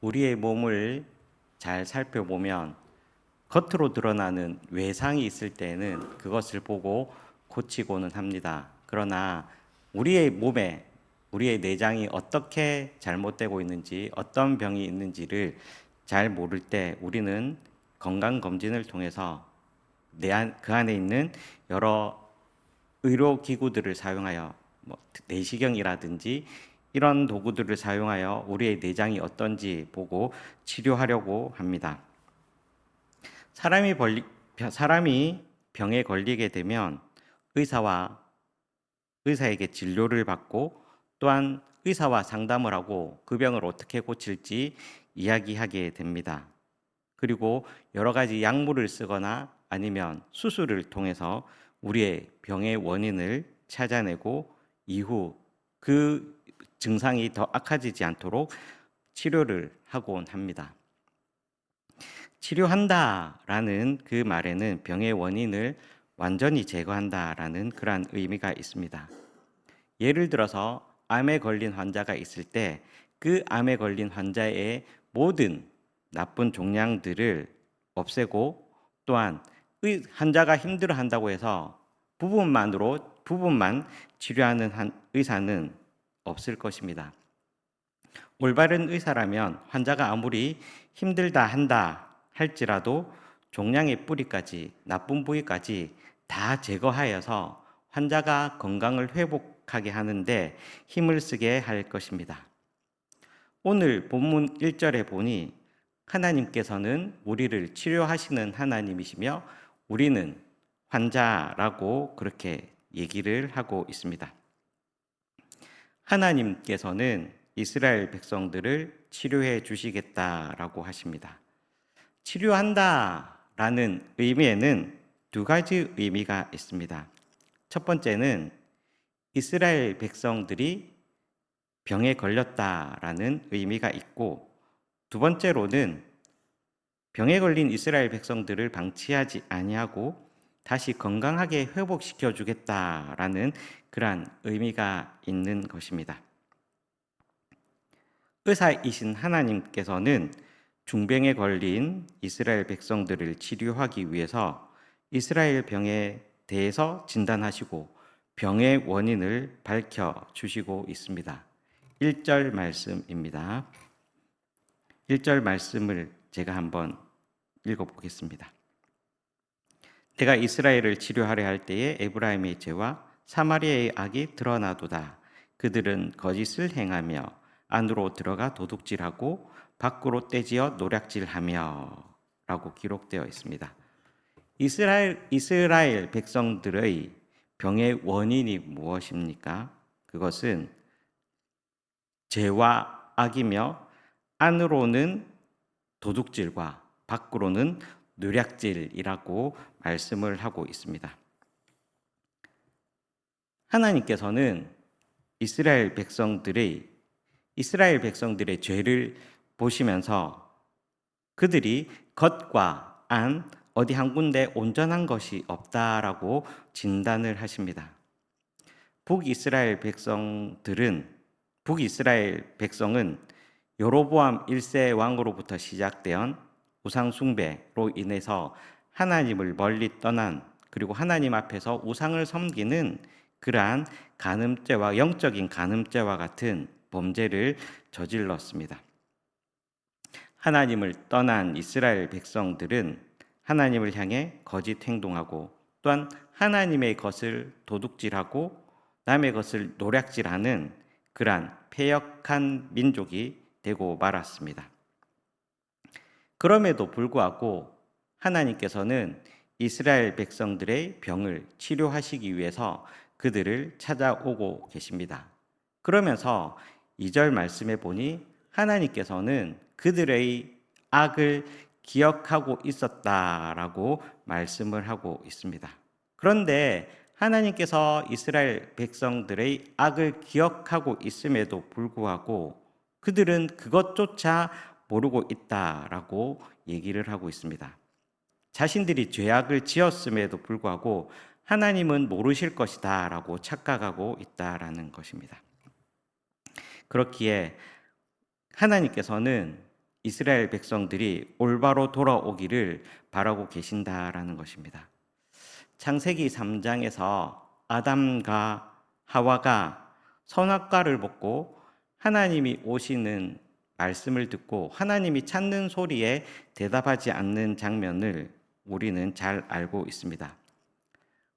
우리의 몸을 잘 살펴보면 겉으로 드러나는 외상이 있을 때는 그것을 보고 고치고는 합니다. 그러나 우리의 몸에 우리의 내장이 어떻게 잘못되고 있는지, 어떤 병이 있는지를 잘 모를 때 우리는 건강검진을 통해서 그 안에 있는 여러 의료 기구들을 사용하여 내시경이라든지 이런 도구들을 사용하여 우리의 내장이 어떤지 보고 치료하려고 합니다. 사람이 병에 걸리게 되면 의사에게 진료를 받고 또한 의사와 상담을 하고 그 병을 어떻게 고칠지 이야기하게 됩니다. 그리고 여러 가지 약물을 쓰거나 아니면 수술을 통해서 우리의 병의 원인을 찾아내고 이후 그 증상이 더 악화지지 않도록 치료를 하곤 합니다. 치료한다라는 그 말에는 병의 원인을 완전히 제거한다라는 그러한 의미가 있습니다. 예를 들어서 암에 걸린 환자가 있을 때 그 암에 걸린 환자의 모든 나쁜 종양들을 없애고 또한 환자가 힘들어한다고 해서 부분만 치료하는 의사는 없을 것입니다. 올바른 의사라면 환자가 아무리 힘들다 한다 할지라도 종양의 뿌리까지 나쁜 부위까지 다 제거하여서 환자가 건강을 회복하게 하는데 힘을 쓰게 할 것입니다. 오늘 본문 1절에 보니 하나님께서는 우리를 치료하시는 하나님이시며 우리는 환자라고 그렇게 얘기를 하고 있습니다. 하나님께서는 이스라엘 백성들을 치료해 주시겠다라고 하십니다. 치료한다라는 의미에는 두 가지 의미가 있습니다. 첫 번째는 이스라엘 백성들이 병에 걸렸다라는 의미가 있고, 두 번째로는 병에 걸린 이스라엘 백성들을 방치하지 아니하고 다시 건강하게 회복시켜 주겠다라는 그러한 의미가 있는 것입니다. 의사이신 하나님께서는 중병에 걸린 이스라엘 백성들을 치료하기 위해서 이스라엘 병에 대해서 진단하시고 병의 원인을 밝혀 주시고 있습니다. 1절 말씀입니다. 1절 말씀을 제가 한번 읽어보겠습니다. 내가 이스라엘을 치료하려 할 때에 에브라임의 죄와 사마리아의 악이 드러나도다. 그들은 거짓을 행하며 안으로 들어가 도둑질하고 밖으로 떼지어 노략질하며 라고 기록되어 있습니다. 이스라엘 백성들의 병의 원인이 무엇입니까? 그것은 죄와 악이며 안으로는 도둑질과 밖으로는 노략질이라고 말씀을 하고 있습니다. 하나님께서는 이스라엘 백성들의 죄를 보시면서 그들이 겉과 안 어디 한 군데 온전한 것이 없다라고 진단을 하십니다. 북이스라엘 백성은 여로보암 1세 왕으로부터 시작된 우상 숭배로 인해서 하나님을 멀리 떠난, 그리고 하나님 앞에서 우상을 섬기는 그러한 간음죄와 영적인 간음죄와 같은 범죄를 저질렀습니다. 하나님을 떠난 이스라엘 백성들은 하나님을 향해 거짓 행동하고 또한 하나님의 것을 도둑질하고 남의 것을 노략질하는 그러한 패역한 민족이 되고 말았습니다. 그럼에도 불구하고 하나님께서는 이스라엘 백성들의 병을 치료하시기 위해서 그들을 찾아오고 계십니다. 그러면서 2절 말씀에 보니 하나님께서는 그들의 악을 기억하고 있었다라고 말씀을 하고 있습니다. 그런데 하나님께서 이스라엘 백성들의 악을 기억하고 있음에도 불구하고 그들은 그것조차 모르고 있다라고 얘기를 하고 있습니다. 자신들이 죄악을 지었음에도 불구하고 하나님은 모르실 것이다라고 착각하고 있다라는 것입니다. 그렇기에 하나님께서는 이스라엘 백성들이 올바로 돌아오기를 바라고 계신다라는 것입니다. 창세기 3장에서 아담과 하와가 선악과를 먹고 하나님이 오시는 말씀을 듣고 하나님이 찾는 소리에 대답하지 않는 장면을 우리는 잘 알고 있습니다.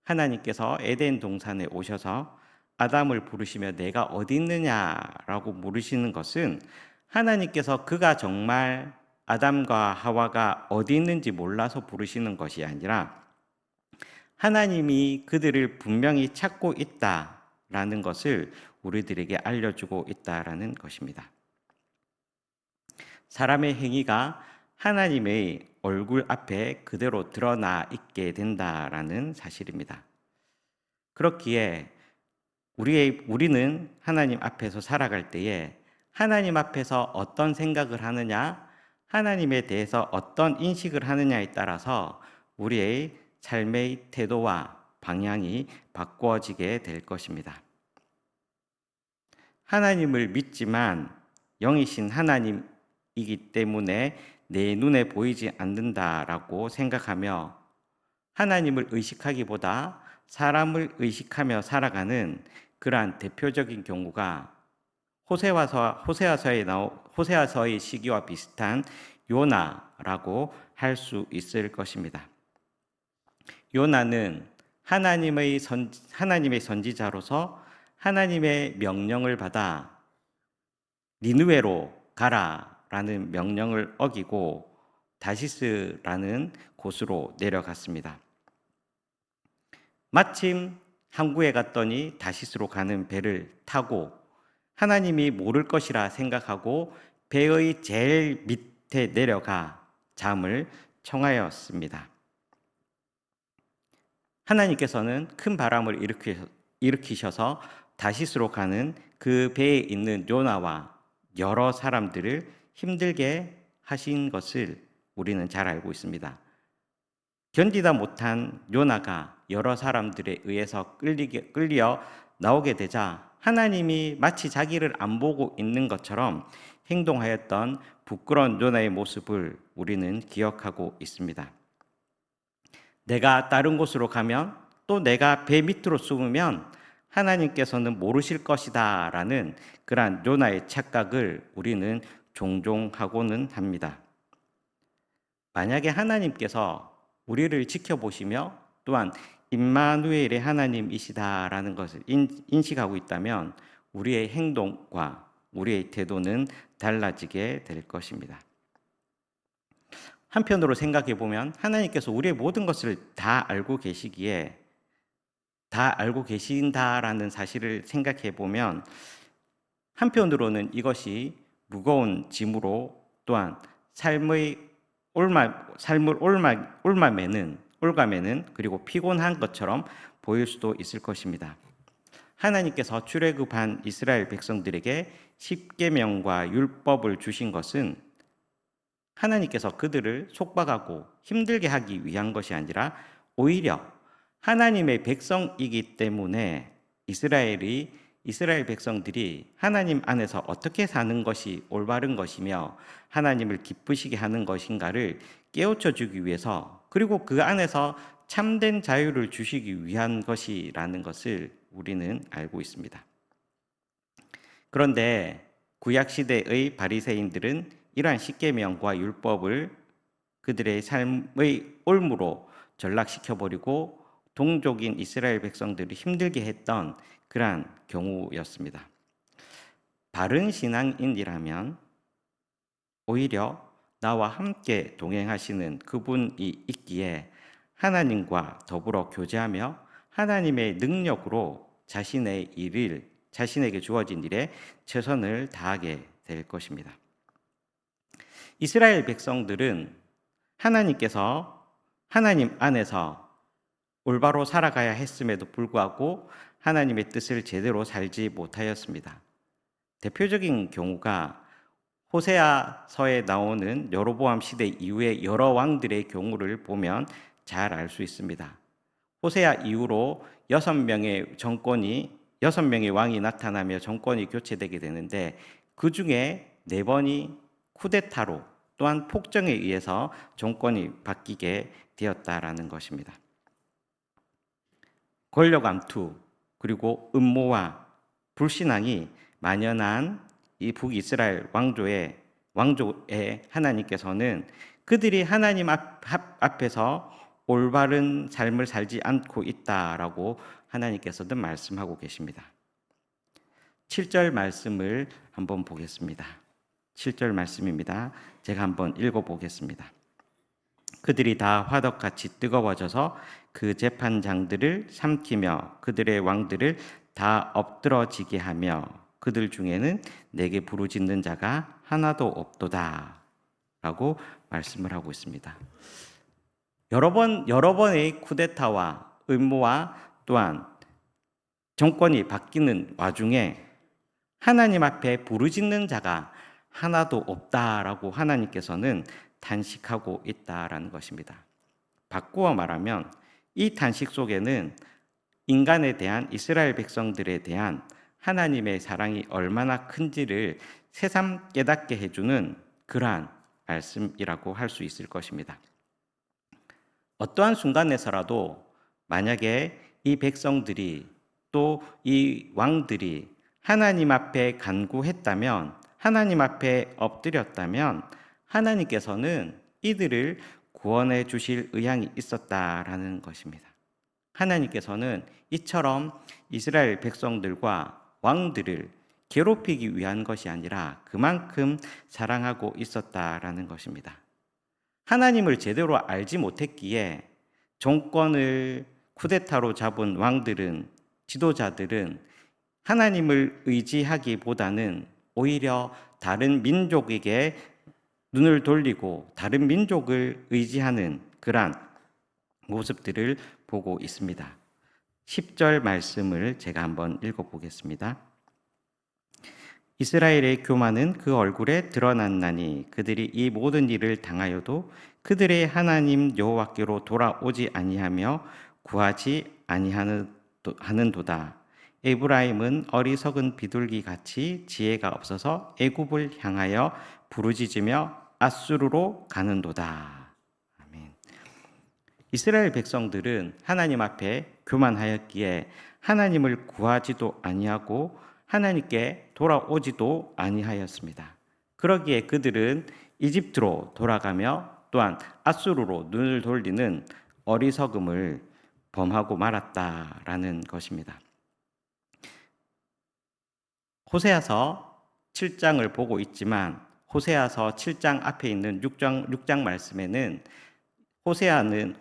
하나님께서 에덴 동산에 오셔서 아담을 부르시며 내가 어디 있느냐라고 물으시는 것은 하나님께서 그가 정말 아담과 하와가 어디 있는지 몰라서 부르시는 것이 아니라 하나님이 그들을 분명히 찾고 있다라는 것을 우리들에게 알려주고 있다라는 것입니다. 사람의 행위가 하나님의 얼굴 앞에 그대로 드러나 있게 된다라는 사실입니다. 그렇기에 우리는 하나님 앞에서 살아갈 때에 하나님 앞에서 어떤 생각을 하느냐, 하나님에 대해서 어떤 인식을 하느냐에 따라서 우리의 삶의 태도와 방향이 바꾸어지게 될 것입니다. 하나님을 믿지만 영이신 하나님이기 때문에 내 눈에 보이지 않는다라고 생각하며 하나님을 의식하기보다 사람을 의식하며 살아가는 그러한 대표적인 경우가 호세아서의 시기와 비슷한 요나라고 할 수 있을 것입니다. 요나는 하나님의 선지자로서 하나님의 명령을 받아 니느웨로 가라라는 명령을 어기고 다시스라는 곳으로 내려갔습니다. 마침 항구에 갔더니 다시스로 가는 배를 타고 하나님이 모를 것이라 생각하고 배의 제일 밑에 내려가 잠을 청하였습니다. 하나님께서는 큰 바람을 일으키셔서 다시스로 가는 그 배에 있는 요나와 여러 사람들을 힘들게 하신 것을 우리는 잘 알고 있습니다. 견디다 못한 요나가 여러 사람들에 의해서 끌려 나오게 되자 하나님이 마치 자기를 안 보고 있는 것처럼 행동하였던 부끄러운 요나의 모습을 우리는 기억하고 있습니다. 내가 다른 곳으로 가면 또 내가 배 밑으로 숨으면 하나님께서는 모르실 것이다 라는 그러한 요나의 착각을 우리는 종종 하고는 합니다. 만약에 하나님께서 우리를 지켜보시며 또한 임마누엘의 하나님이시다라는 것을 인식하고 있다면 우리의 행동과 우리의 태도는 달라지게 될 것입니다. 한편으로 생각해 보면 하나님께서 우리의 모든 것을 다 알고 계시기에 다 알고 계신다라는 사실을 생각해 보면 한편으로는 이것이 무거운 짐으로 또한 삶을 올가매는 그리고 피곤한 것처럼 보일 수도 있을 것입니다. 하나님께서 출애굽한 이스라엘 백성들에게 십계명과 율법을 주신 것은 하나님께서 그들을 속박하고 힘들게 하기 위한 것이 아니라 오히려 하나님의 백성이기 때문에 이스라엘 백성들이 하나님 안에서 어떻게 사는 것이 올바른 것이며 하나님을 기쁘시게 하는 것인가를 깨우쳐 주기 위해서 그리고 그 안에서 참된 자유를 주시기 위한 것이라는 것을 우리는 알고 있습니다. 그런데 구약 시대의 바리새인들은 이러한 십계명과 율법을 그들의 삶의 올무로 전락시켜 버리고 동족인 이스라엘 백성들이 힘들게 했던 그러한 경우였습니다. 바른 신앙인이라면 오히려 나와 함께 동행하시는 그분이 있기에 하나님과 더불어 교제하며 하나님의 능력으로 자신에게 주어진 일에 최선을 다하게 될 것입니다. 이스라엘 백성들은 하나님께서 하나님 안에서 올바로 살아가야 했음에도 불구하고 하나님의 뜻을 제대로 살지 못하였습니다. 대표적인 경우가 호세아서에 나오는 여로보암 시대 이후의 여러 왕들의 경우를 보면 잘 알 수 있습니다. 호세아 이후로 6명의 왕이 나타나며 정권이 교체되게 되는데 그 중에 4번이 쿠데타로 또한 폭정에 의해서 정권이 바뀌게 되었다라는 것입니다. 권력 암투 그리고 음모와 불신앙이 만연한 이 북이스라엘 왕조에 하나님께서는 그들이 하나님 앞에서 올바른 삶을 살지 않고 있다라고 하나님께서는 말씀하고 계십니다. 7절 말씀을 한번 보겠습니다. 7절 말씀입니다. 제가 한번 읽어보겠습니다. 그들이 다 화덕같이 뜨거워져서 그 재판장들을 삼키며 그들의 왕들을 다 엎드러지게 하며 그들 중에는 내게 부르짖는 자가 하나도 없도다 라고 말씀을 하고 있습니다. 여러 번의 쿠데타와 음모와 또한 정권이 바뀌는 와중에 하나님 앞에 부르짖는 자가 하나도 없다라고 하나님께서는 단식하고 있다라는 것입니다. 바꾸어 말하면 이 단식 속에는 인간에 대한 이스라엘 백성들에 대한 하나님의 사랑이 얼마나 큰지를 새삼 깨닫게 해주는 그러한 말씀이라고 할 수 있을 것입니다. 어떠한 순간에서라도 만약에 이 백성들이 또 이 왕들이 하나님 앞에 간구했다면, 하나님 앞에 엎드렸다면 하나님께서는 이들을 구원해 주실 의향이 있었다라는 것입니다. 하나님께서는 이처럼 이스라엘 백성들과 왕들을 괴롭히기 위한 것이 아니라 그만큼 사랑하고 있었다라는 것입니다. 하나님을 제대로 알지 못했기에 정권을 쿠데타로 잡은 왕들은, 지도자들은 하나님을 의지하기보다는 오히려 다른 민족에게 눈을 돌리고 다른 민족을 의지하는 그러한 모습들을 보고 있습니다. 10절 말씀을 제가 한번 읽어보겠습니다. 이스라엘의 교만은 그 얼굴에 드러났나니 그들이 이 모든 일을 당하여도 그들의 하나님 여호와께로 돌아오지 아니하며 구하지 아니하는도다. 에브라임은 어리석은 비둘기 같이 지혜가 없어서 애굽을 향하여 부르짖으며 앗수르로 가는도다. 아멘. 이스라엘 백성들은 하나님 앞에 교만하였기에 하나님을 구하지도 아니하고 하나님께 돌아오지도 아니하였습니다. 그러기에 그들은 이집트로 돌아가며 또한 앗수르로 눈을 돌리는 어리석음을 범하고 말았다라는 것입니다. 호세아서 7장을 보고 있지만 호세아서 7장 앞에 있는 6장 말씀에는 호세아는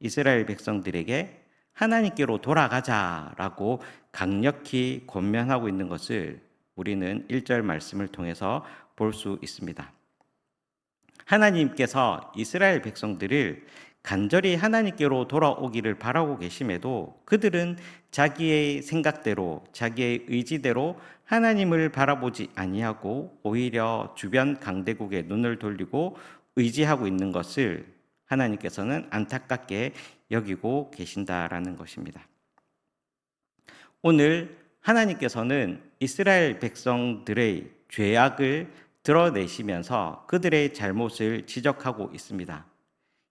이스라엘 백성들에게 하나님께로 돌아가자라고 강력히 권면하고 있는 것을 우리는 1절 말씀을 통해서 볼 수 있습니다. 하나님께서 이스라엘 백성들을 간절히 하나님께로 돌아오기를 바라고 계심에도 그들은 자기의 생각대로, 자기의 의지대로 하나님을 바라보지 아니하고 오히려 주변 강대국에 눈을 돌리고 의지하고 있는 것을 하나님께서는 안타깝게 여기고 계신다라는 것입니다. 오늘 하나님께서는 이스라엘 백성들의 죄악을 드러내시면서 그들의 잘못을 지적하고 있습니다.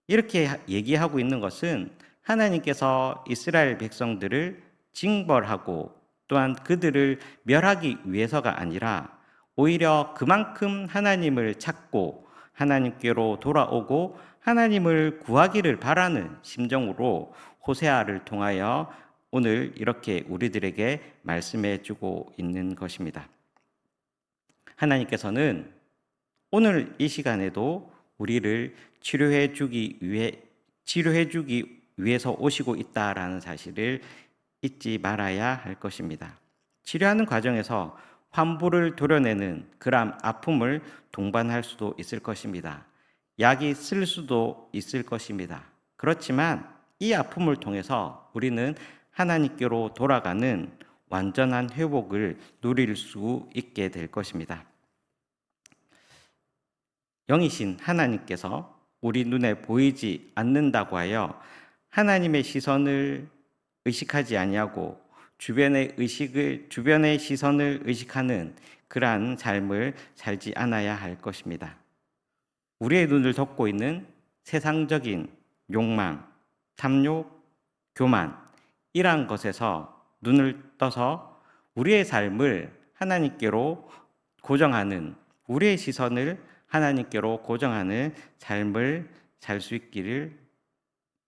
이렇게 얘기하고 있는 것은 하나님께서 이스라엘 백성들을 징벌하고 또한 그들을 멸하기 위해서가 아니라 오히려 그만큼 하나님을 찾고 하나님께로 돌아오고 하나님을 구하기를 바라는 심정으로 호세아를 통하여 오늘 이렇게 우리들에게 말씀해 주고 있는 것입니다. 하나님께서는 오늘 이 시간에도 우리를 치료해 주기 위해서 오시고 있다라는 사실을 잊지 말아야 할 것입니다. 치료하는 과정에서 환부를 도려내는 그러한 아픔을 동반할 수도 있을 것입니다. 약이 쓸 수도 있을 것입니다. 그렇지만 이 아픔을 통해서 우리는 하나님께로 돌아가는 완전한 회복을 누릴 수 있게 될 것입니다. 영이신 하나님께서 우리 눈에 보이지 않는다고 하여 하나님의 시선을 의식하지 아니하고 주변의 시선을 의식하는 그러한 삶을 살지 않아야 할 것입니다. 우리의 눈을 덮고 있는 세상적인 욕망, 탐욕, 교만, 이러한 것에서 눈을 떠서 우리의 삶을 하나님께로 고정하는, 우리의 시선을 하나님께로 고정하는 삶을 살 수 있기를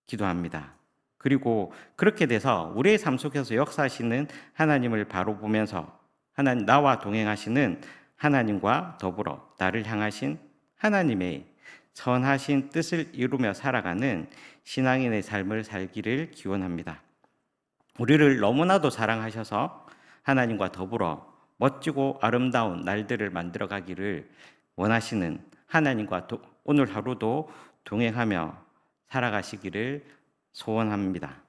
기도합니다. 그리고 그렇게 돼서 우리의 삶 속에서 역사하시는 하나님을 바로 보면서 나와 동행하시는 하나님과 더불어 나를 향하신 하나님의 선하신 뜻을 이루며 살아가는 신앙인의 삶을 살기를 기원합니다. 우리를 너무나도 사랑하셔서 하나님과 더불어 멋지고 아름다운 날들을 만들어 가기를 원하시는 하나님과 오늘 하루도 동행하며 살아가시기를 소원합니다.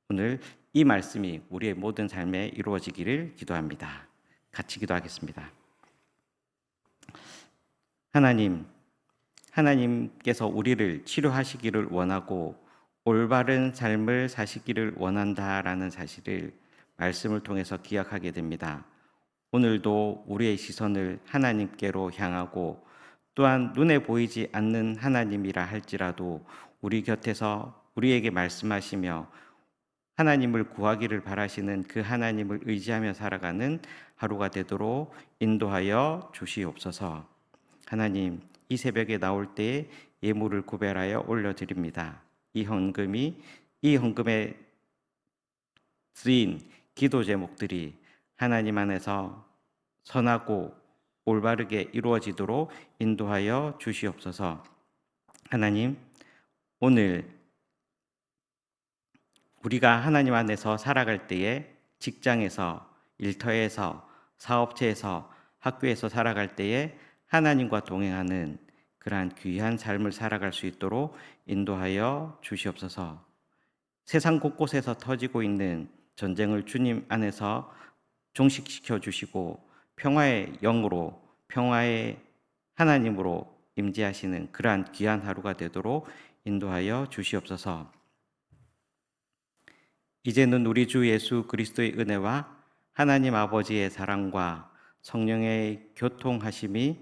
오늘 이 말씀이 우리의 모든 삶에 이루어지기를 기도합니다. 같이 기도하겠습니다. 하나님께서 우리를 치료하시기를 원하고 올바른 삶을 사시기를 원한다라는 사실을 말씀을 통해서 기억하게 됩니다. 오늘도 우리의 시선을 하나님께로 향하고 또한 눈에 보이지 않는 하나님이라 할지라도 우리 곁에서 우리에게 말씀하시며 하나님을 구하기를 바라시는 그 하나님을 의지하며 살아가는 하루가 되도록 인도하여 주시옵소서. 하나님, 이 새벽에 나올 때에 예물을 구별하여 올려드립니다. 이 헌금에 쓰인 기도 제목들이 하나님 안에서 선하고 올바르게 이루어지도록 인도하여 주시옵소서. 하나님, 오늘 우리가 하나님 안에서 살아갈 때에 직장에서, 일터에서, 사업체에서, 학교에서 살아갈 때에 하나님과 동행하는 그러한 귀한 삶을 살아갈 수 있도록 인도하여 주시옵소서. 세상 곳곳에서 터지고 있는 전쟁을 주님 안에서 종식시켜 주시고 평화의 영으로, 평화의 하나님으로 임재하시는 그러한 귀한 하루가 되도록 인도하여 주시옵소서. 이제는 우리 주 예수 그리스도의 은혜와 하나님 아버지의 사랑과 성령의 교통하심이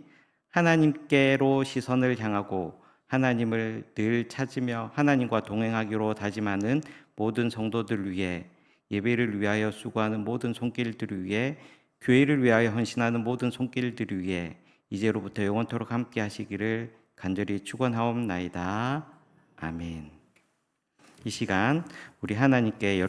하나님께로 시선을 향하고 하나님을 늘 찾으며 하나님과 동행하기로 다짐하는 모든 성도들 위해, 예배를 위하여 수고하는 모든 손길들을 위해, 교회를 위하여 헌신하는 모든 손길들을 위해 이제로부터 영원토록 함께 하시기를 간절히 축원하옵나이다. 아멘. 이 시간 우리 하나님께